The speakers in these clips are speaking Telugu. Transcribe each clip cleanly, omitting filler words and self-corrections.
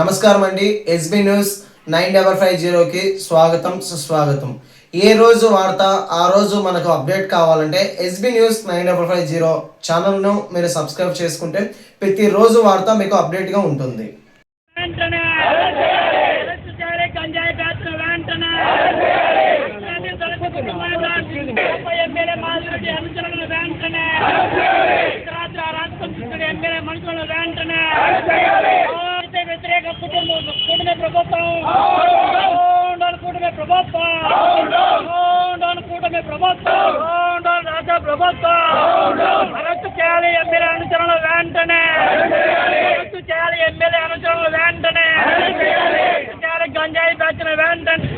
నమస్కారం అండి. ఎస్బీ న్యూస్ 9550కి స్వాగతం సుస్వాగతం. ఏ రోజు వార్త ఆ రోజు మనకు అప్డేట్ కావాలంటే ఎస్బీ న్యూస్ 9550 ఛానల్ను మీరు సబ్స్క్రైబ్ చేసుకుంటే ప్రతిరోజు వార్త మీకు అప్డేట్గా ఉంటుంది. వ్యతిరేక కుటుంబ ప్రభుత్వం రాష్ట్ర ప్రభుత్వం అరెస్టు చేయాలి. ఎమ్మెల్యే అనుచరులు వెంటనే అరెస్టు చేయాలి. ఎమ్మెల్యే అనుచరులు వెంటనే చేయాలి. గంజాయి బ్యాచ్న వెంటనే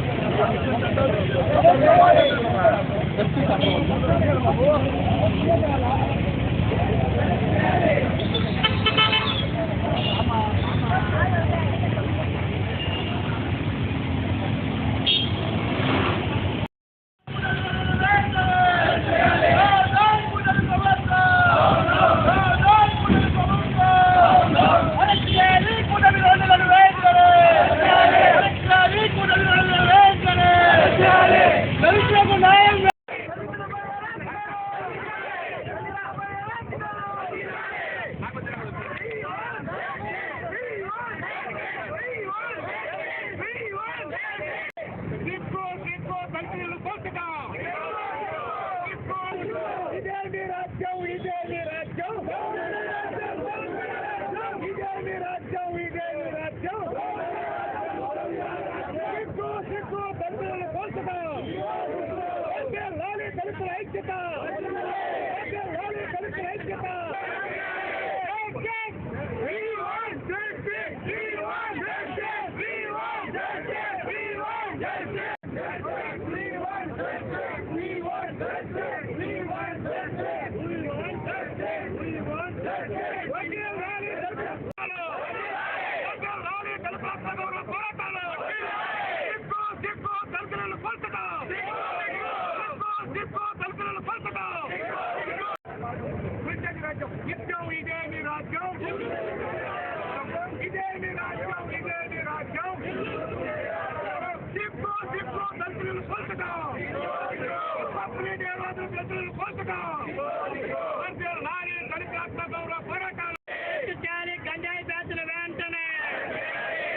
గంజాయి బ్యాచ్ల వెంటనే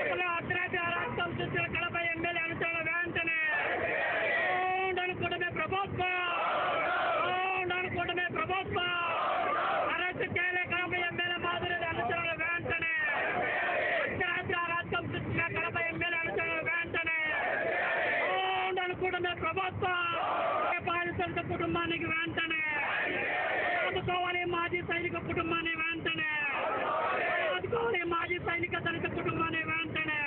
అర్ధరాత్రి అరాచకం చూసిన కడప ఎమ్మెల్యే అనుచరుల వెంటనే కూటమి ప్రభుత్వం అరెస్టు చేయాలి. కడప ఎమ్మెల్యే మాధురెడ్డి అనుచరుల వెంటనే అర్ధరాత్రి అరాచకం చూసిన కడప ఎమ్మెల్యే అనుచరుల వెంటనే కూటమి ప్రభుత్వం బాధితుల కుటుంబానికి వెంటనే ఆదుకోవాలి. మాజీ సైనిక కుటుంబాన్ని వెంటనే ఆదుకోవాలి. మాజీ సైనిక దళిత కుటుంబాన్ని వెంటనే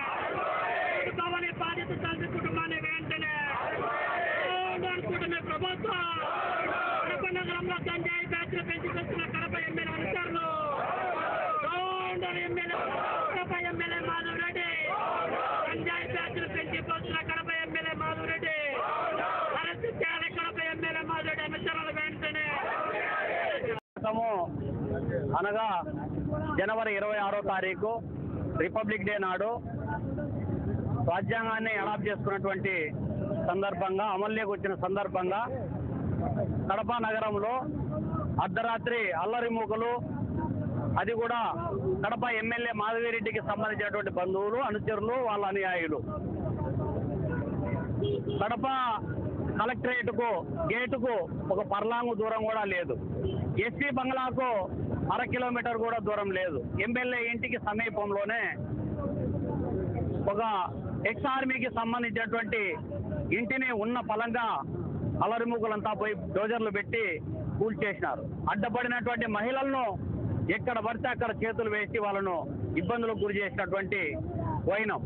ఆదుకోవాలి. బాధిత దళిత కుటుంబాన్ని వెంటనే కూటమి ప్రభుత్వం కడప నగరంలో గంజాయి బ్యాచ్లు పెంచుకొస్తున్న కడప ఎమ్మెల్యే అనుచరులు కడప ఎమ్మెల్యే మాధవరెడ్డి గంజాయి బ్యాచ్లు పెంచిపోతున్న కడప ఎమ్మెల్యే మాధవరెడ్డి అరెస్టు చేయాలి. కడప ఎమ్మెల్యే మాధవరెడ్డి అనుచరులు వెంటనే అనగా జనవరి 26వ తారీఖు రిపబ్లిక్ డే నాడు రాజ్యాంగాన్ని అడాప్ట్ చేసుకున్నటువంటి సందర్భంగా అమల్లోకి వచ్చిన సందర్భంగా కడప నగరంలో అర్ధరాత్రి అల్లరి మూకలు, అది కూడా కడప ఎమ్మెల్యే మాధవిరెడ్డికి సంబంధించినటువంటి బంధువులు, అనుచరులు, వాళ్ళ అనుయాయులు కడప కలెక్టరేట్కు గేటుకు ఒక పర్లాంగు దూరం కూడా లేదు. ఎస్పీ బంగ్లాకు 1/2 కిలోమీటర్ కూడా దూరం లేదు. ఎమ్మెల్యే ఇంటికి సమీపంలోనే ఒక ఎక్స్ ఆర్మీకి సంబంధించినటువంటి ఇంటిని ఉన్న పలంగా అలరిముకులంతా పోయి డోజర్లు పెట్టి కూల్చేసినారు. అడ్డపడినటువంటి మహిళలను ఎక్కడ పడితే అక్కడ చేతులు వేసి వాళ్ళను ఇబ్బందులకు గురి చేసినటువంటి వైనం,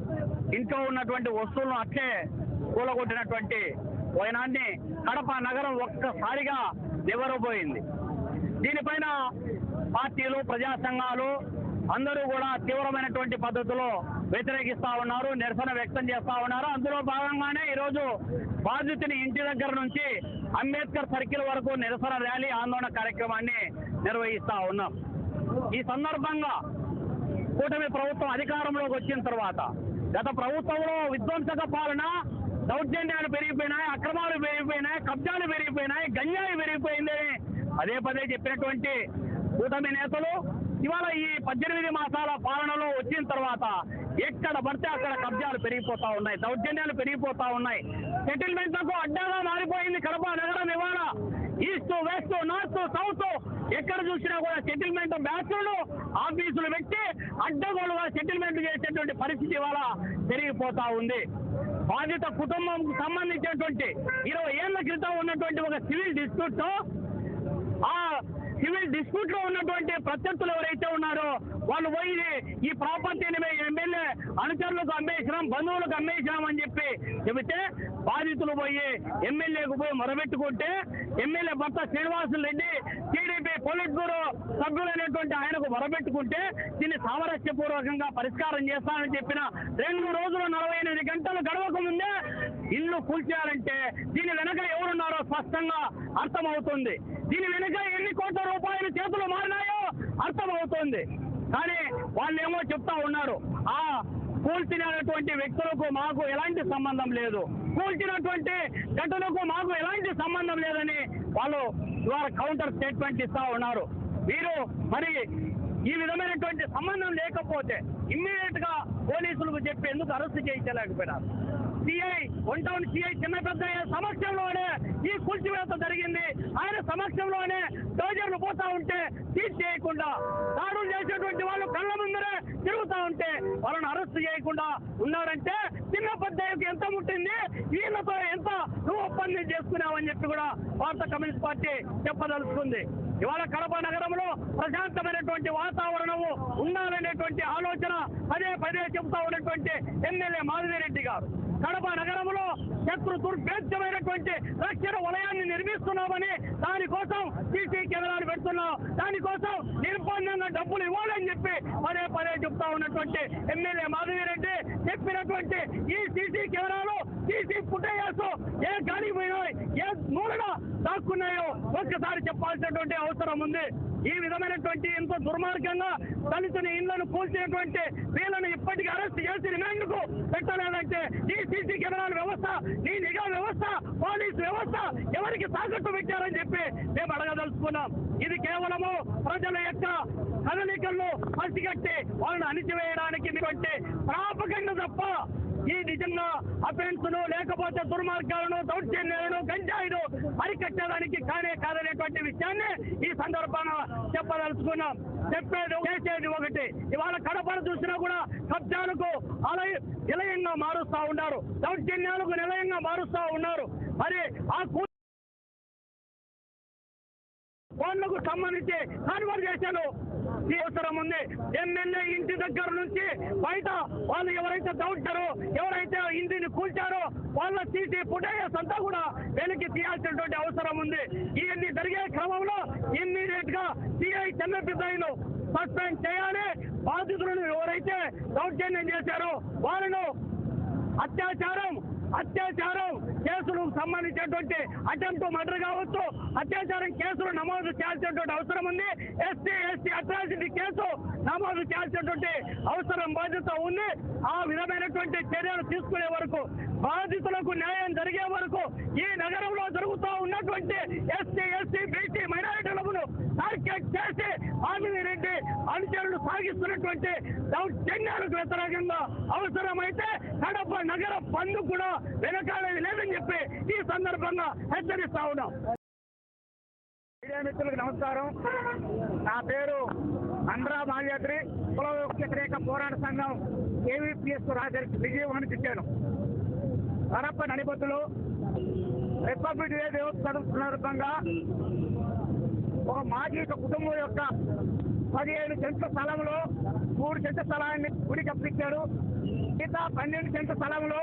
ఇంట్లో ఉన్నటువంటి వస్తువులను అట్లే కూలగొట్టినటువంటి వైనాన్ని కడప నగరం ఒక్కసారిగా నివ్వరబోయింది. దీనిపైన పార్టీలు, ప్రజా సంఘాలు అందరూ కూడా తీవ్రమైనటువంటి పద్ధతిలో వ్యతిరేకిస్తా ఉన్నారు, నిరసన వ్యక్తం చేస్తా ఉన్నారు. అందులో భాగంగానే ఈరోజు బాధితుని ఇంటి దగ్గర నుంచి అంబేద్కర్ సర్కిల్ వరకు నిరసన ర్యాలీ, ఆందోళన కార్యక్రమాన్ని నిర్వహిస్తా ఉన్నాం. ఈ సందర్భంగా కూటమి ప్రభుత్వం అధికారంలోకి వచ్చిన తర్వాత. గత ప్రభుత్వంలో విధ్వంసక పాలన, దౌర్జన్యాలు పెరిగిపోయినాయి, అక్రమాలు పెరిగిపోయినాయి, కబ్జాలు పెరిగిపోయినాయి, గంజాయి పెరిగిపోయిందని పదే పదే చెప్పినటువంటి కూటమి నేతలు ఇవాళ ఈ 18 మాసాల పాలనలో వచ్చిన తర్వాత ఎక్కడ పడితే అక్కడ కబ్జాలు పెరిగిపోతా ఉన్నాయి, దౌర్జన్యాలు పెరిగిపోతా ఉన్నాయి. సెటిల్మెంట్లకు అడ్డాగా మారిపోయింది కడప నగరం. ఇవాళ ఈస్ట్, వెస్ట్, నార్త్, సౌత్ ఎక్కడ చూసినా కూడా సెటిల్మెంట్ బ్యాచ్లు, ఆఫీసులు పెట్టి అడ్డగోలుగా సెటిల్మెంట్ చేసేటువంటి పరిస్థితి ఇవాళ పెరిగిపోతా ఉంది. బాధిత కుటుంబంకు సంబంధించినటువంటి 20 ఏళ్ల క్రితం ఉన్నటువంటి ఒక సివిల్ డిస్ప్యూట్, ఆ సివిల్ డిస్ప్యూట్ లో ఉన్నటువంటి ప్రత్యర్థులు ఎవరైతే ఉన్నారో వాళ్ళు పోయి ఈ ప్రాపర్టీని ఎమ్మెల్యే అనుచరులకు అమ్మేసినాం, బంధువులకు అమ్మేసినాం అని చెప్పి చెబితే బాధితులు పోయి ఎమ్మెల్యేకు పోయి మొరబెట్టుకుంటే ఎమ్మెల్యే భర్త Srinivasulu Reddy TDP politburo సభ్యులైనటువంటి ఆయనకు మొరబెట్టుకుంటే దీన్ని సామరస్యపూర్వకంగా పరిష్కారం చేస్తానని చెప్పిన 2 రోజులు 48 గంటలు గడవక ముందే ఇల్లు కూల్చేయాలంటే దీని వెనక ఎవరున్నారో స్పష్టంగా అర్థమవుతుంది. దీని వెనక ఎన్ని కోట్ల రూపాయలు చేతులు మారినాయో అర్థమవుతోంది. కానీ వాళ్ళేమో చెప్తా ఉన్నారు, ఆ కూల్చినటువంటి వ్యక్తులకు మాకు ఎలాంటి సంబంధం లేదు, కూల్చినటువంటి ఘటనకు మాకు ఎలాంటి సంబంధం లేదని వాళ్ళు ఇవాళ కౌంటర్ స్టేట్మెంట్ ఇస్తా ఉన్నారు. వీరు మరి ఈ విధమైనటువంటి సంబంధం లేకపోతే ఇమ్మీడియట్ గా పోలీసులకు చెప్పి ఎందుకు అరెస్ట్ చేయించలేకపోయినారు? సిఐ, 1 టౌన్ సిఐ చిన్న పెద్దయ్య సమక్షంలోనే ఈ కూల్చివేత జరిగింది. ఆయన సమక్షంలోనే డోజర్లు పోతా ఉంటే సీజ్ చేయకుండా, దాడులు చేసేటువంటి వాళ్ళు కళ్ళ ముందరే తిరుగుతా ఉంటే వాళ్ళని అరెస్ట్ చేయకుండా ఉన్నారంటే చిన్న పెద్దయ్యకు ఎంత ముట్టింది, వీళ్ళతో ఎంత నువ్వు ఒప్పందం చేసుకున్నావని చెప్పి కూడా భారత కమ్యూనిస్ట్ పార్టీ చెప్పదలుచుకుంది. ఇవాళ కడప నగరంలో ప్రశాంతమైనటువంటి వాతావరణము ఉండాలనేటువంటి ఆలోచన పదే పదే చెబుతా ఉన్నటువంటి ఎమ్మెల్యే మాధవిరెడ్డి గారు కడప నగరంలో శత్రు దుర్భేద్యమైనటువంటి రక్షణ వలయాన్ని నిర్మిస్తున్నామని, దానికోసం సీసీ కెమెరాలు పెడుతున్నాం, దానికోసం నిర్బంధంగా డబ్బులు ఇవ్వాలని చెప్పి పదే పదే చెప్తా ఉన్నటువంటి ఎమ్మెల్యే మాధవిరెడ్డి చెప్పినటువంటి ఈ సీసీ కెమెరాలు, సీసీ ఫుటేజెస్ ఏ గాలి పోయినాయి, ఏ మూలన దాక్కున్నాయో ఒక్కసారి చెప్పాల్సినటువంటి అవసరం ఉంది. ఈ విధమైనటువంటి ఎంతో దుర్మార్గంగా దళితుని ఇళ్లను కూల్చినటువంటి వీళ్ళను ఇప్పటికీ అరెస్ట్ చేసి రిమాండ్కు పెట్టలేదంటే ఈ సీసీ కెమెరాల వ్యవస్థ, ఈ నిఘా వ్యవస్థ, పోలీసు వ్యవస్థ ఎవరికి తాకట్టు పెట్టారని చెప్పి మేము అడగదలుచుకున్నాం. ఇది కేవలము ప్రజల యొక్క కదలికలను పసిగట్టి వాళ్ళని అణిచివేయడానికి ప్రాపగండ తప్ప ఈ నిజంగా అఫెన్స్ను లేకపోతే దుర్మార్గాలను, దౌర్జన్యాలను, గంజాయిను అరికట్టడానికి కానే కాదనేటువంటి విషయాన్ని ఈ సందర్భంగా చెప్పదలుచుకున్నాం. చెప్పేది చేసేది ఒకటి. ఇవాళ కడపను చూసినా కూడా కబ్జాలకు నిలయంగా మారుస్తా ఉన్నారు, దౌర్జన్యాలకు నిలయంగా మారుస్తా ఉన్నారు. మరి ఆ ఫోన్లకు సంబంధించి కన్వర్జేషన్ అవసరం ఉంది. ఎమ్మెల్యే ఇంటి దగ్గర నుంచి బయట వాళ్ళు ఎవరైతే దౌర్చారో, ఎవరైతే ఇంటిని కూల్చారో వాళ్ళ సీసీ ఫుటేజెస్ అంతా కూడా వెనక్కి తీయాల్సినటువంటి అవసరం ఉంది. ఇవన్నీ జరిగే క్రమంలో ఇమ్మీడియట్ గా సిఐ చెన్నపిద్దయ్యను సస్పెండ్ చేయాలి. బాధితులను ఎవరైతే దౌర్జన్యం చేశారో వాళ్ళను అత్యాచారం కేసులకు సంబంధించినటువంటి అటెంప్ట్ మర్డర్ కావచ్చు, అత్యాచారం కేసులు నమోదు చేయాల్సినటువంటి అవసరం ఉంది. ఎస్సీ అట్రాసిటీ కేసు నమోదు చేయాల్సినటువంటి అవసరం, బాధ్యత ఉంది. ఆ విధమైనటువంటి చర్యలు తీసుకునే వరకు, బాధితులకు న్యాయం జరిగే వరకు ఈ నగరంలో జరుగుతూ ఉన్నటువంటి ఎస్సీ బీసీ మైనారిటీలను టార్గెట్ చేసి మాధవిరెడ్డి అనుచరులు సాగిస్తున్నటువంటి దౌర్జన్యాలకు వ్యతిరేకంగా అవసరమైతే కడప నగర బంద్ కూడా వెనకాడేది లేదని చెప్పి ఈ సందర్భంగా హెచ్చరిస్తా ఉన్నాం. మీడియా మిత్రులకు నమస్కారం. నా పేరు అంధ్రా మాల్యాద్రి, కుల వ్యతిరేక పోరాట సంఘం ఏవీపీఎస్ రాజరికి విజయవాడ ఇచ్చాను. కడప నడిబొద్దులో రిపబ్లిక్ డే దినోత్సవం సందర్భంగా ఒక మాజీ కుటుంబం యొక్క 15 సెంట్ల స్థలంలో 3 సెంట్ల స్థలాన్ని గుడికి అప్పించాడు. మిగతా 12 సెంట్ల స్థలంలో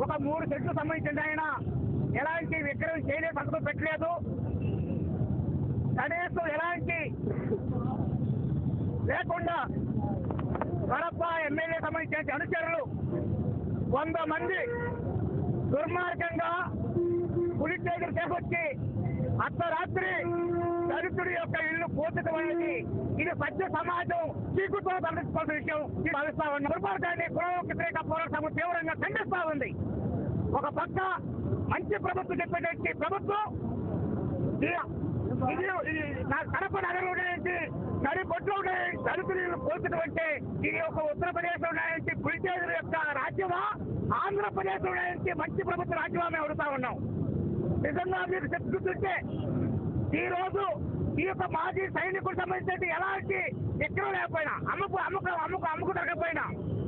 ఒక 3 సెంట్లు సంబంధించిన ఆయన ఎలాంటి విక్రయం చేయలేదు, పక్కన పెట్టలేదు. కనీసం ఎలాంటి లేకుండా కడప ఎమ్మెల్యే సంబంధించిన అనుచరులు 100 మంది దుర్మార్గంగా పులిస్ దగ్గర చేపట్టి అర్ధరాత్రి దళితుడి యొక్క ఇల్లు పూర్తికమైనది. ఇది సత్య సమాజం చీకుతో తరలించుకోవాల్సిన విషయం భావిస్తా ఉన్న దుర్మార్గాన్ని కుల వ్యతిరేక పోరాటం తీవ్రంగా ఖండిస్తా ఉంది. ఒక పక్క మంచి ప్రభుత్వం చెప్పేటువంటి ప్రభుత్వం కడప నగరంలో నడిబొట్లో దళితులు పోల్చడం అంటే ఇది ఒక ఉత్తరప్రదేశ్ లో నుంచి పులిచేరు యొక్క రాజ్యమా, ఆంధ్రప్రదేశ్ లో నుంచి మంచి ప్రభుత్వ రాజ్యమా మేము అడుగుతా ఉన్నాం. నిజంగా మీరు చెప్తుంటే ఈ రోజు ఈ యొక్క మాజీ సైనికులకు సంబంధించి ఎలాంటి ఎక్కడ లేకపోయినా అమ్ముకు దొరకపోయినా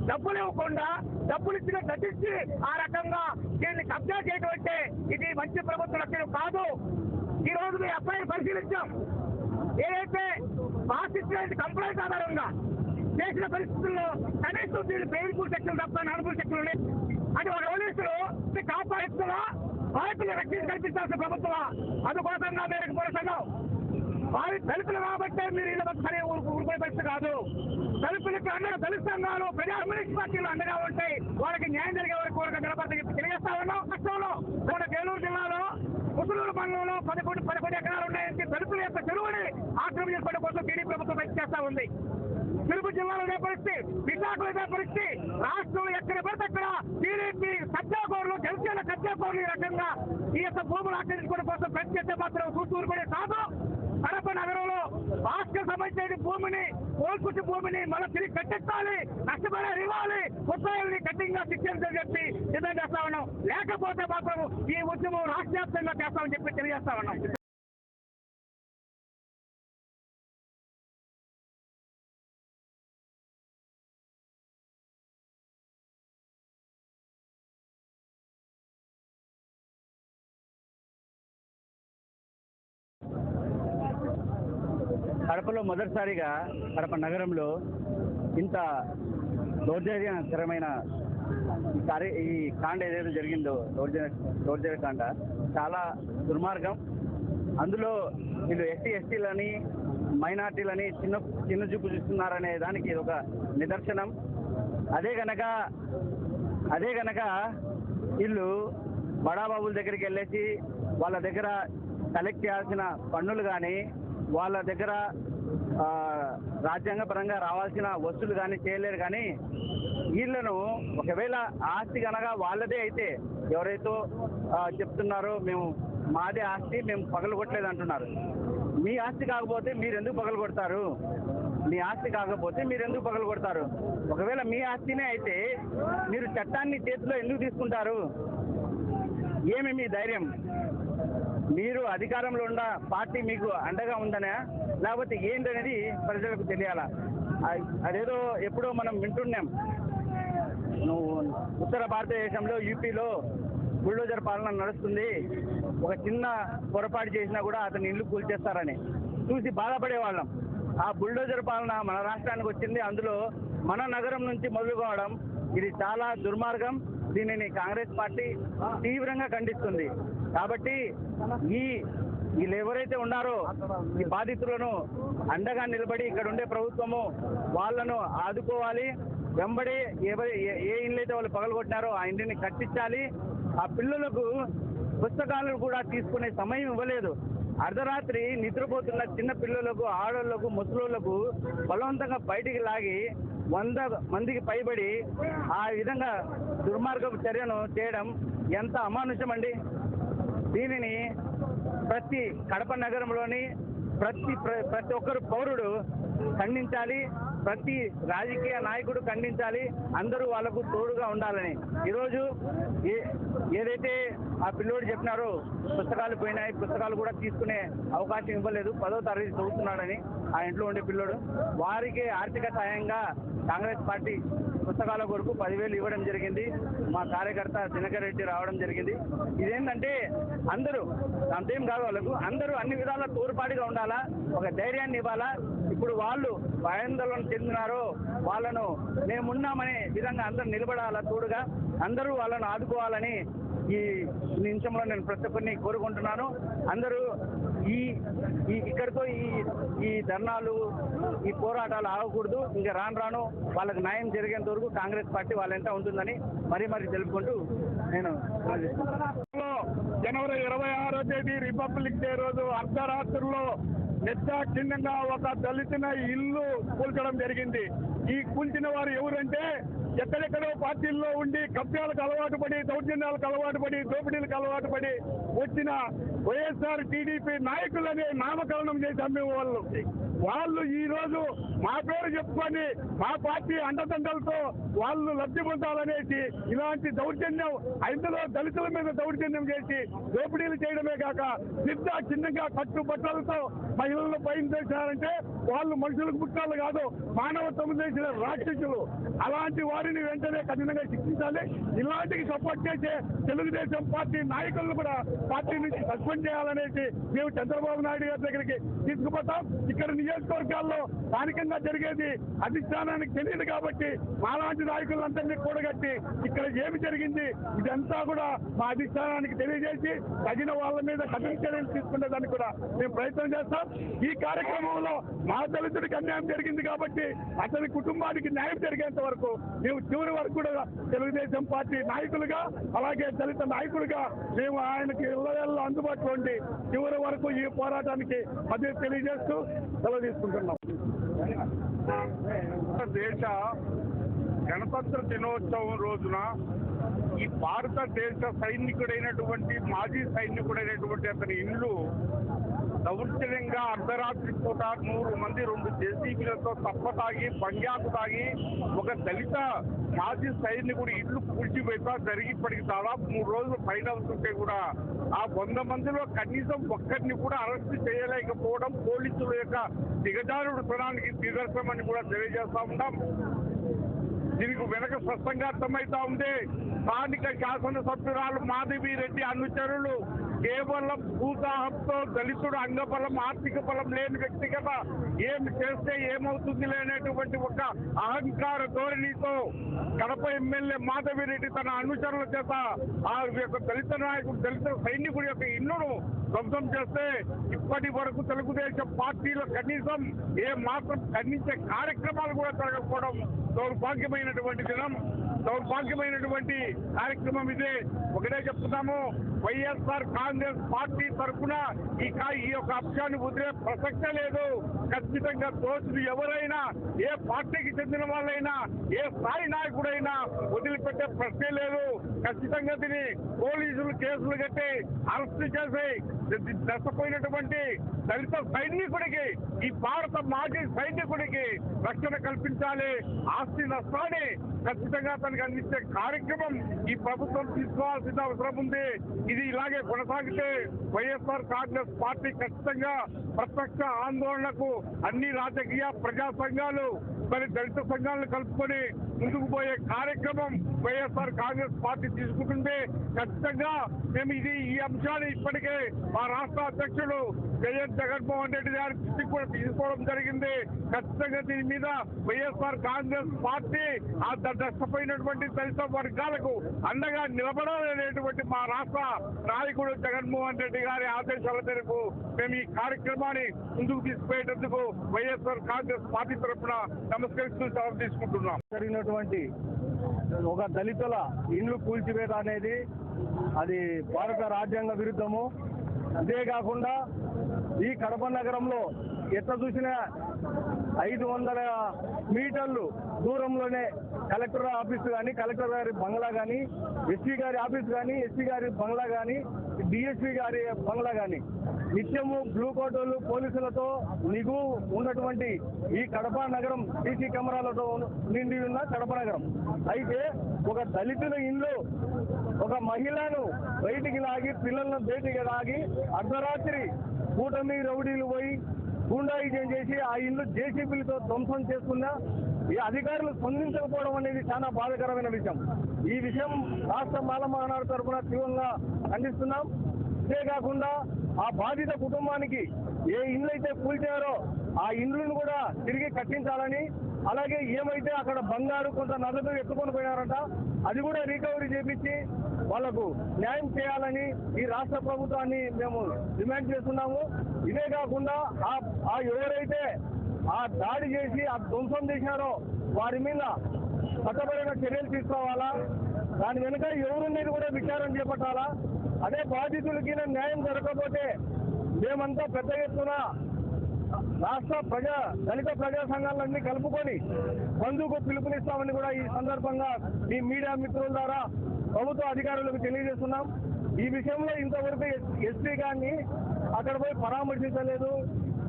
డబ్బులు ఇవ్వకుండా డబ్బులు ఇచ్చిన నటించి ఆ రకంగా దీన్ని కబ్జా చేయడం అంటే ఇది మంచి ప్రభుత్వ లక్ష్యం కాదు. ఈ రోజు మీ అబ్బాయిని పరిశీలించాం. ఏదైతే పాసిటివ్ కంప్లైంట్ ఆధారంగా చేసిన పరిస్థితుల్లో కనీసం దీన్ని బెయిల్ఫుల్ సెక్షన్ తప్ప నార్మల్ సెక్షన్ ఉన్నాయి. అది ఒక పోలీసులు కాపాడుతున్నా బాధితులు రక్షణ కల్పించాల్సిన ప్రభుత్వమా? అందుకోసంగా మేరకు పోరాటం దళితులు కాబట్టే మీరు ఇళ్ళ సరే ఊరుకునే పరిస్థితి కాదు. దళితులకు అండగా దళిత సంఘాలు ప్రజా కమ్యూనిస్ట్ పార్టీలు అండగా ఉంటాయి. వాళ్ళకి న్యాయం జరిగే వారికి కోరిక నిలబడి తెలియజేస్తా ఉన్నాం. రాష్ట్రంలో మన ఏలూరు జిల్లాలో ముసలూరు మండలంలో 11 ఎకరాలు ఉన్నాయంటే దళితుల యొక్క చెరువుని ఆక్రమించుకోవడం కోసం టీడీ ప్రభుత్వం ప్రయత్నం చేస్తా ఉంది. తిరుపతి జిల్లాలో ఇదే పరిస్థితి, విశాఖలో ఇదే పరిస్థితి. రాష్ట్రంలో ఎక్కడ పడితే అక్కడ టీడీపీ కబ్జాకోరులు జనసేన కబ్జాకోరులు ఈ రకంగా ఈ యొక్క భూములు ఆక్రమించుకోవడం కోసం ప్రయత్నం చేస్తే మాత్రం చూస్తూరుకునే కాదు. కడప నగరంలో భాస్కర్ సంబంధించిన భూమిని కోల్పుచ్చి భూమిని మళ్ళీ తిరిగి కట్టించాలి, నష్టపరిహారం ఇవ్వాలి, ముద్దాయిల్ని కఠినంగా శిక్షించాలని చెప్పి డిమాండ్ చేస్తా ఉన్నాం. లేకపోతే మాత్రం ఈ ఉద్యమం రాష్ట్ర వ్యాప్తంగా చేస్తామని చెప్పి తెలియజేస్తా ఉన్నాం. కడపలో మొదటిసారిగా కడప నగరంలో ఇంత దౌర్జన్యకరమైన ఈ కాండ ఏదైతే జరిగిందో దౌర్జన్య కాండ చాలా దుర్మార్గం. అందులో వీళ్ళు ఎస్టీలని మైనార్టీలని చిన్న చూపు చూస్తున్నారనే దానికి ఒక నిదర్శనం. అదే గనక వీళ్ళు బడాబాబుల దగ్గరికి వెళ్ళేసి వాళ్ళ దగ్గర కలెక్ట్ చేయాల్సిన పన్నులు కానీ వాళ్ళ దగ్గర రాజ్యాంగపరంగా రావాల్సిన వసూలు కానీ చేయలేరు. కానీ వీళ్ళను ఒకవేళ ఆస్తి కనుక వాళ్ళదే అయితే ఎవరైతే చెప్తున్నారో మేము మాదే ఆస్తి మేము పగలగొట్టలేదు అంటున్నారు. మీ ఆస్తి కాకపోతే మీరు ఎందుకు పగలగొడతారు? మీ ఆస్తి కాకపోతే మీరు ఎందుకు పగలగొడతారు? ఒకవేళ మీ ఆస్తినే అయితే మీరు చట్టాన్ని చేతిలో ఎందుకు తీసుకుంటారు? ఏమి మీ ధైర్యం? మీరు అధికారంలో ఉన్న పార్టీ మీకు అండగా ఉందనే లేకపోతే ఏంటనేది ప్రజలకు తెలియాలా. అదేదో ఎప్పుడో మనం వింటున్నాం, ఉత్తర భారతదేశంలో యూపీలో బుల్డోజర్ పాలన నడుస్తుంది, ఒక చిన్న పొరపాటు చేసినా కూడా అతని ఇల్లు కూల్చేస్తారని చూసి బాధపడేవాళ్ళం. ఆ బుల్డోజర్ పాలన మన రాష్ట్రానికి వచ్చింది. అందులో మన నగరం నుంచి మొదలు కావడం ఇది చాలా దుర్మార్గం. దీనిని కాంగ్రెస్ పార్టీ తీవ్రంగా ఖండిస్తుంది. కాబట్టి వీళ్ళు ఎవరైతే ఉన్నారో ఈ బాధితులను అండగా నిలబడి ఇక్కడ ఉండే ప్రభుత్వము వాళ్ళను ఆదుకోవాలి. వెంబడి ఏ ఇండ్లు అయితే వాళ్ళు పగలగొట్టినారో ఆ ఇంటిని కట్టించాలి. ఆ పిల్లలకు పుస్తకాలను కూడా తీసుకునే సమయం ఇవ్వలేదు. అర్ధరాత్రి నిద్రపోతున్న చిన్న పిల్లలకు, ఆడోళ్లకు, ముసలోళ్లకు బలవంతంగా బయటికి లాగి 100 మందికి పైబడి ఆ విధంగా దుర్మార్గపు చర్యను చేయడం ఎంత అమానుషం అండి. దీనిని ప్రతి కడప నగరంలోని ప్రతి ఒక్కరు పౌరుడు ఖండించాలి. ప్రతి రాజకీయ నాయకుడు ఖండించాలి. అందరూ వాళ్ళకు తోడుగా ఉండాలని. ఈరోజు ఏదైతే ఆ పిల్లోడు చెప్పినారో పుస్తకాలు పోయినాయి, పుస్తకాలు కూడా తీసుకునే అవకాశం ఇవ్వలేదు, 10వ తరగతి చదువుతున్నాడని ఆ ఇంట్లో ఉండే పిల్లోడు, వారికి ఆర్థిక సాయంగా కాంగ్రెస్ పార్టీ పుస్తకాల కొరకు 10,000 ఇవ్వడం జరిగింది. మా కార్యకర్త దినకర్ రెడ్డి రావడం జరిగింది. ఇదేంటంటే అందరూ అంతేం కాదు, వాళ్ళకు అందరూ అన్ని విధాలా తోడ్పాటుగా ఉండాలా, ఒక ధైర్యాన్ని ఇవ్వాలా. ఇప్పుడు వాళ్ళు భయాందోళన చెందినారో వాళ్ళను మేమున్నామనే విధంగా అందరూ నిలబడాలా, తోడుగా అందరూ వాళ్ళను ఆదుకోవాలని ఈ నిమిషంలో నేను ప్రతి ఒక్కరిని కోరుకుంటున్నాను. అందరూ ఇక్కడితో ఈ ధర్నాలు, ఈ పోరాటాలు ఆగకూడదు. ఇంకా రాను వాళ్ళకు న్యాయం జరిగేంత వరకు కాంగ్రెస్ పార్టీ వాళ్ళంతా ఉంటుందని మరీ తెలుపుకుంటూ నేను జనవరి 26వ తేదీ రిపబ్లిక్ డే రోజు అర్ధరాత్రుల్లో నిర్దాక్షిణ్యంగా ఒక దళితుల ఇల్లు కూల్చడం జరిగింది. ఈ కూల్చిన వారు ఎవరంటే ఎక్కడెక్కడో పార్టీల్లో ఉండి కబ్జాలకు అలవాటు పడి, దౌర్జన్యాలకు అలవాటు పడి, దోపిడీలకు అలవాటు పడి వచ్చిన వైఎస్ఆర్ టీడీపీ నాయకులనే నామకరణం చేసి అమ్మేవాళ్ళు. వాళ్ళు ఈ రోజు మా పేరు చెప్పుకొని మా పార్టీ అండదండలతో వాళ్ళు లబ్ధి పొందాలనేసి ఇలాంటి దౌర్జన్యం, ఇందులో దళితుల మీద దౌర్జన్యం చేసి దోపిడీలు చేయడమే కాక చిన్నగా కట్టుబట్టలతో మహిళలను పైన చేశారంటే వాళ్ళు మనుషులకు పుట్టాలు కాదు, మానవత్వం చేసిన రాక్షసులు. అలాంటి వారిని వెంటనే కఠినంగా శిక్షించాలి. ఇలాంటికి సపోర్ట్ చేసే తెలుగుదేశం పార్టీ నాయకులను కూడా పార్టీ నుంచి సస్పెండ్ చేయాలనేసి మేము చంద్రబాబు నాయుడు గారి దగ్గరికి తీసుకుపోతాం. ఇక్కడ నియోజకవర్గాల్లో స్థానికంగా జరిగేది అధిష్టానానికి తెలియదు కాబట్టి మాలాంటి నాయకులందరినీ కూడగట్టి ఇక్కడ ఏమి జరిగింది ఇదంతా కూడా మా అధిష్టానానికి తెలియజేసి తగిన వాళ్ళ మీద కఠిన చర్యలు తీసుకునేదానికి కూడా మేము ప్రయత్నం చేస్తాం. ఈ కార్యక్రమంలో మా దళితుడికి అన్యాయం జరిగింది కాబట్టి అతని కుటుంబానికి న్యాయం జరిగేంత వరకు మేము చివరి వరకు కూడా తెలుగుదేశం పార్టీ నాయకులుగా అలాగే దళిత నాయకులుగా మేము ఆయనకి ఇళ్ళ అందుబాటులో ఉండి చివరి వరకు ఈ పోరాటానికి మద్దతు తెలియజేస్తూ సెలవు తీసుకుంటున్నాం. దేశ గణతంత్ర దినోత్సవం రోజున ఈ భారతదేశ సైనికుడైనటువంటి మాజీ సైనికుడైనటువంటి అతని ఇల్లు దౌర్జన్యంగా అర్ధరాత్రి పూట 100 మంది 2 జేసీబీలతో తప్పతాగి బంగ్యాకు తాగి ఒక దళిత మాజీ సైనికుడి ఇల్లు కూల్చివేత జరిగి ఇప్పటికి దాదాపు 3 రోజులు పైన అవుతుంటే కూడా ఆ 100 మందిలో కనీసం ఒక్కరిని కూడా అరెస్ట్ చేయలేకపోవడం పోలీసుల యొక్క దిగజారుడు తనానికి నిదర్శనమని కూడా తెలియజేస్తా ఉన్నాం. దీనికి వెనక స్పష్టంగా అర్థమవుతా ఉంది. స్థానిక శాసనసభ్యురాలు మాధవి రెడ్డి అనుచరులు కేవలం భూదాహంతో దళితుడు అంగబలం ఆర్థిక బలం లేని వ్యక్తిగత ఏమి చేస్తే ఏమవుతుంది లేనటువంటి ఒక అహంకార ధోరణితో కడప ఎమ్మెల్యే మాధవి రెడ్డి తన అనుచరుల చేత ఆ యొక్క దళిత నాయకుడు దళిత సైనికుడి యొక్క ఇల్లును ధ్వంసం చేస్తే ఇప్పటి వరకు తెలుగుదేశం పార్టీలో కనీసం ఏ మాత్రం ఖండించే కార్యక్రమాలు కూడా జరగకపోవడం దౌర్భాగ్యమైనటువంటి దినం, దౌర్భాగ్యమైనటువంటి కార్యక్రమం ఇదే. ఒకటే చెప్తున్నాము, వైఎస్ఆర్ కాంగ్రెస్ పార్టీ తరఫున ఈ యొక్క అంశాన్ని వదిలే ప్రసక్తే లేదు. ఖచ్చితంగా దోషులు ఎవరైనా, ఏ పార్టీకి చెందిన వాళ్ళైనా, ఏ స్థాయి నాయకుడైనా వదిలిపెట్టే ప్రశ్నే లేదు. ఖచ్చితంగా దీన్ని పోలీసులు కేసులు కట్టి అరెస్ట్ చేసి నష్టపోయినటువంటి దళిత సైనికుడికి, ఈ భారత మాజీ సైనికుడికి రక్షణ కల్పించాలి. ఆస్తి నష్టాన్ని ఖచ్చితంగా తనకు అందించే కార్యక్రమం ఈ ప్రభుత్వం తీసుకోవాల్సిన అవసరం ఉంది. ఇది ఇలాగే కొనసాగితే వైఎస్ఆర్ కాంగ్రెస్ పార్టీ ఖచ్చితంగా ప్రత్యక్ష ఆందోళనకు అన్ని రాజకీయ ప్రజా సంఘాలు మరి దళిత సంఘాలను కలుపుకొని ముందుకు పోయే కార్యక్రమం వైఎస్ఆర్ కాంగ్రెస్ పార్టీ తీసుకుంటుంది. ఖచ్చితంగా మేము ఈ అంశాన్ని ఇప్పటికే మా రాష్ట్ర అధ్యక్షుడు వైఎస్ జగన్మోహన్ రెడ్డి గారి దృష్టికి కూడా తీసుకోవడం జరిగింది. ఖచ్చితంగా దీని మీద వైఎస్ఆర్ కాంగ్రెస్ పార్టీ ఆ నష్టపోయినటువంటి దళిత వర్గాలకు అండగా నిలబడాలనేటువంటి మా రాష్ట్ర నాయకుడు జగన్మోహన్ రెడ్డి గారి ఆదేశాల మేరకు మేము ఈ కార్యక్రమాన్ని ముందుకు తీసుకుపోయేందుకు వైఎస్ఆర్ కాంగ్రెస్ పార్టీ తరఫున నమస్కరిస్తూ సెలవు తీసుకుంటున్నాం. జరిగినటువంటి ఒక దళితుల ఇండ్లు కూల్చివేత అనేది అది భారత రాజ్యాంగ విరుద్ధము. అంతేకాకుండా ఈ కడప నగరంలో ఎట్లా చూసినా 500 మీటర్లు దూరంలోనే కలెక్టర్ ఆఫీసు కానీ, కలెక్టర్ గారి బంగ్లా కానీ, ఎస్పీ గారి ఆఫీసు కానీ, ఎస్పీ గారి బంగ్లా కానీ, డిఎస్పీ గారి బంగ్లా కానీ నిత్యము బ్లూ కోటోలు పోలీసులతో నిఘు ఉన్నటువంటి ఈ కడప నగరం సీసీ కెమెరాలతో నిండి ఉన్న కడప నగరం. అయితే ఒక దళితుల ఇల్లు ఒక మహిళను బయటికి లాగి, పిల్లలను బయటికి లాగి అర్ధరాత్రి కూటమి రౌడీలు పోయి గూండాయిజం చేసి ఆ ఇల్లు జేసీబీలతో ధ్వంసం చేసుకున్న ఈ అధికారులు స్పందించకపోవడం అనేది చాలా బాధాకరమైన విషయం. ఈ విషయం రాష్ట్ర మాల మహానాడు తరఫున తీవ్రంగా ఖండిస్తున్నాం. అంతేకాకుండా ఆ బాధిత కుటుంబానికి ఏ ఇండ్లు అయితే కూల్చారో ఆ ఇండ్లను కూడా తిరిగి కట్టించాలని, అలాగే ఏమైతే అక్కడ బంగారు కొంత నగదు ఎత్తుకొని పోయినారంట అది కూడా రికవరీ చేపించి వాళ్లకు న్యాయం చేయాలని ఈ రాష్ట్ర ప్రభుత్వాన్ని మేము డిమాండ్ చేస్తున్నాము. ఇదే కాకుండా ఆ ఎవరైతే ఆ దాడి చేసి ఆ ధ్వంసం చేశారో వారి మీద చట్టపరమైన చర్యలు తీసుకోవాలా, దాని వెనుక ఎవరున్నది కూడా విచారణ చేపట్టాలా. అదే బాధితులకి న్యాయం జరగకపోతే మేమంతా పెద్ద ఎత్తున రాష్ట్ర దళిత ప్రజా సంఘాలన్నీ కలుపుకొని బంధుకు పిలుపునిస్తామని కూడా ఈ సందర్భంగా ఈ మీడియా మిత్రుల ద్వారా ప్రభుత్వ అధికారులకు తెలియజేస్తున్నాం. ఈ విషయంలో ఇంతవరకు ఎస్పీ గారిని అక్కడ పోయి పరామర్శించలేదు,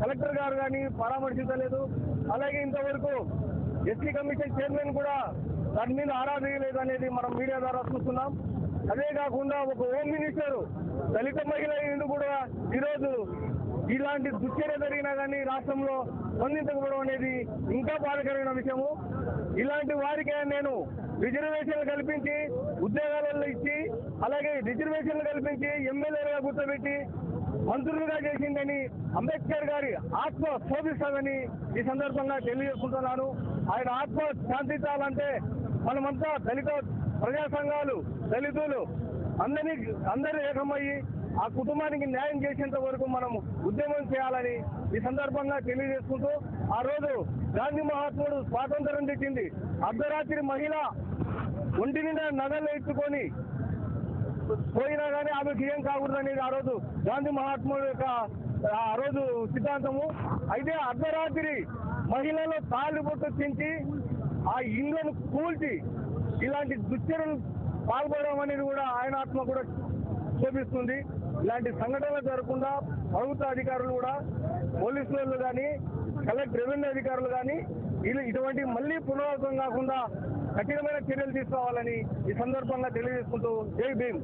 కలెక్టర్ గారు కానీ పరామర్శించలేదు. అలాగే ఇంతవరకు ఎస్సీ కమిషన్ చైర్మన్ కూడా దాని మీద ఆరా వేయలేదు అనేది మనం మీడియా ద్వారా చూస్తున్నాం. అదే కాకుండా ఒక హోమ్ మినిస్టర్ దళిత మహిళ ఇండు కూడా ఈరోజు ఇలాంటి దుశ్చర్య జరిగినా కానీ రాష్ట్రంలో స్పందించకపోవడం అనేది ఇంకా బాధాకరమైన విషయము. ఇలాంటి వారికే నేను రిజర్వేషన్లు కల్పించి ఉద్యోగాలలో ఇచ్చి, అలాగే రిజర్వేషన్లు కల్పించి ఎమ్మెల్యేలుగా కూర్చోబెట్టి మంత్రులుగా చేసిందని అంబేద్కర్ గారి ఆత్మ శోభిస్తుందని ఈ సందర్భంగా తెలియజేసుకుంటున్నాను. ఆయన ఆత్మ శాంతించాలంటే మనమంతా దళిత ప్రజా సంఘాలు, దళితులు అందరూ ఏకమయ్యి ఆ కుటుంబానికి న్యాయం చేసేంత వరకు మనం ఉద్యమం చేయాలని ఈ సందర్భంగా తెలియజేసుకుంటూ, ఆ రోజు గాంధీ మహాత్ముడు స్వాతంత్రం తెచ్చింది. అర్ధరాత్రి మహిళ ఒంటి నిండా నగలు ఎత్తుకొని పోయినా కానీ ఆమెకు ఏం కాకూడదనేది ఆ రోజు గాంధీ మహాత్ముడు యొక్క ఆ రోజు సిద్ధాంతము. అయితే అర్ధరాత్రి మహిళలు తాళిబొట్టు చించి ఆ ఇండ్లను కూల్చి ఇలాంటి దుశ్చర్యలు పాల్గొనడం అనేది కూడా ఆయన ఆత్మ కూడా చూపిస్తుంది. ఇలాంటి సంఘటనలు జరగకుండా ప్రభుత్వ అధికారులు కూడా, పోలీసులు కానీ, కలెక్టర్ రెవెన్యూ అధికారులు కానీ ఇటువంటి మళ్ళీ పునరావృతం కాకుండా కఠినమైన చర్యలు తీసుకోవాలని ఈ సందర్భంగా తెలియజేసుకుంటూ జై భీమ్.